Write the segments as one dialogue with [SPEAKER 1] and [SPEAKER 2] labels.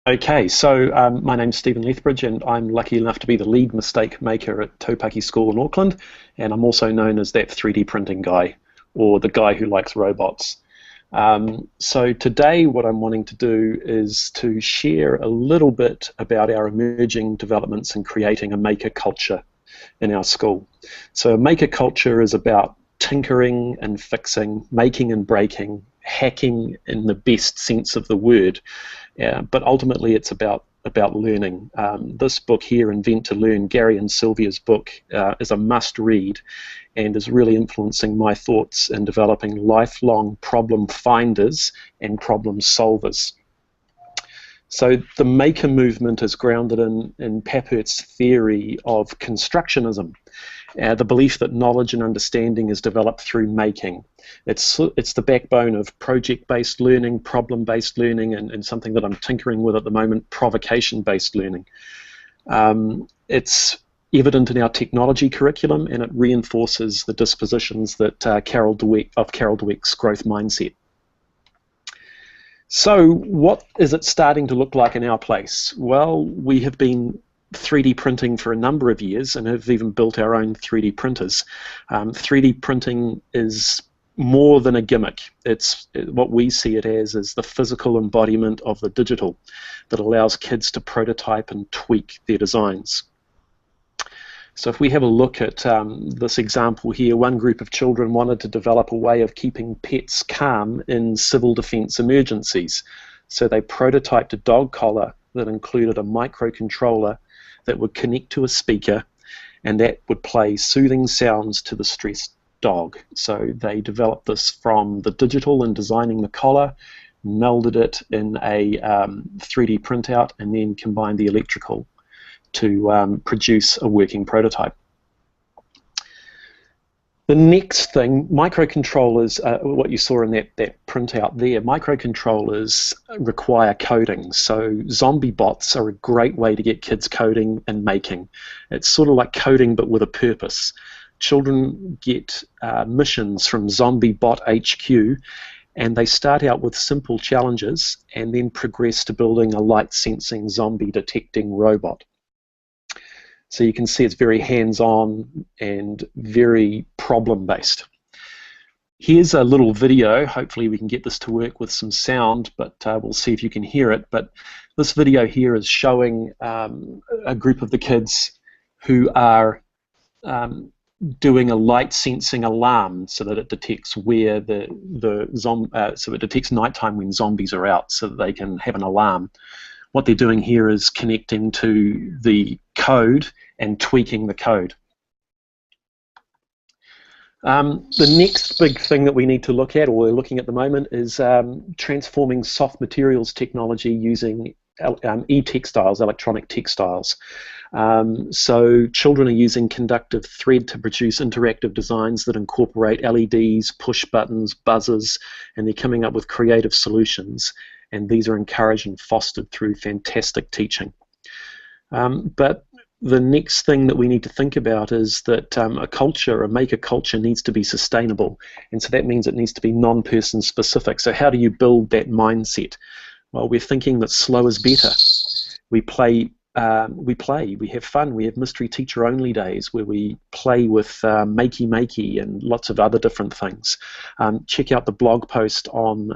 [SPEAKER 1] Okay, so my name's Stephen Lethbridge, and I'm lucky enough to be the lead mistake maker at Taupaki School in Auckland, and I'm also known as that 3D printing guy, or the guy who likes robots. So today what I'm wanting to do is to share a little bit about our emerging developments in creating a maker culture in our school. So a maker culture is about tinkering and fixing, making and breaking, hacking in the best sense of the word. But ultimately it's about learning. This book here, Invent to Learn, Gary and Sylvia's book, is a must-read and is really influencing my thoughts in developing lifelong problem finders and problem solvers. So the maker movement is grounded in Papert's theory of constructionism, the belief that knowledge and understanding is developed through making. It's the backbone of project-based learning, problem-based learning, and something that I'm tinkering with at the moment, provocation-based learning. It's evident in our technology curriculum, and it reinforces the dispositions that Carol Dweck's growth mindset. So what is it starting to look like in our place? Well, we have been 3D printing for a number of years and have even built our own 3D printers. 3D printing is more than a gimmick. What we see it as is the physical embodiment of the digital that allows kids to prototype and tweak their designs. So if we have a look at this example here, one group of children wanted to develop a way of keeping pets calm in civil defence emergencies. So they prototyped a dog collar that included a microcontroller that would connect to a speaker, and that would play soothing sounds to the stressed dog. So they developed this from the digital and designing the collar, melded it in a 3D printout, and then combined the electrical to produce a working prototype. The next thing, microcontrollers, what you saw in that printout there, microcontrollers require coding. So zombie bots are a great way to get kids coding and making. It's sort of like coding but with a purpose. Children get missions from Zombie Bot HQ, and they start out with simple challenges and then progress to building a light-sensing zombie detecting robot. So you can see it's very hands-on and very problem-based. Here's a little video. Hopefully we can get this to work with some sound, but we'll see if you can hear it. But this video here is showing a group of the kids who are doing a light-sensing alarm so that it detects where so it detects nighttime when zombies are out, so that they can have an alarm. What they're doing here is connecting to the code and tweaking the code. The next big thing that we need to look at, or we're looking at the moment, is transforming soft materials technology using e-textiles, electronic textiles. So children are using conductive thread to produce interactive designs that incorporate LEDs, push buttons, buzzers, and they're coming up with creative solutions. And these are encouraged and fostered through fantastic teaching. But the next thing that we need to think about is that a maker culture needs to be sustainable. And so that means it needs to be non-person specific. So how do you build that mindset? Well, we're thinking that slow is better. We play, we have fun, we have mystery teacher only days where we play with makey and lots of other different things. Check out the blog post on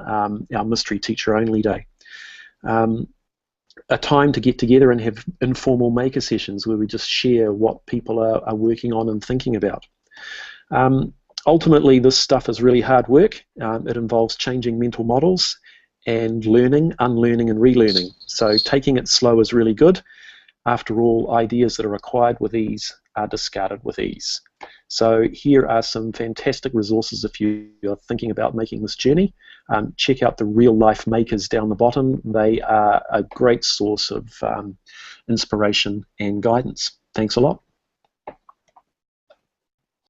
[SPEAKER 1] our mystery teacher only day. A time to get together and have informal maker sessions where we just share what people are working on and thinking about. Ultimately, this stuff is really hard work. It involves changing mental models and learning, unlearning and relearning. So taking it slow is really good. After all, ideas that are acquired with ease are discarded with ease. So here are some fantastic resources if you are thinking about making this journey. Check out the real life makers down the bottom. They are a great source of inspiration and guidance. Thanks a lot.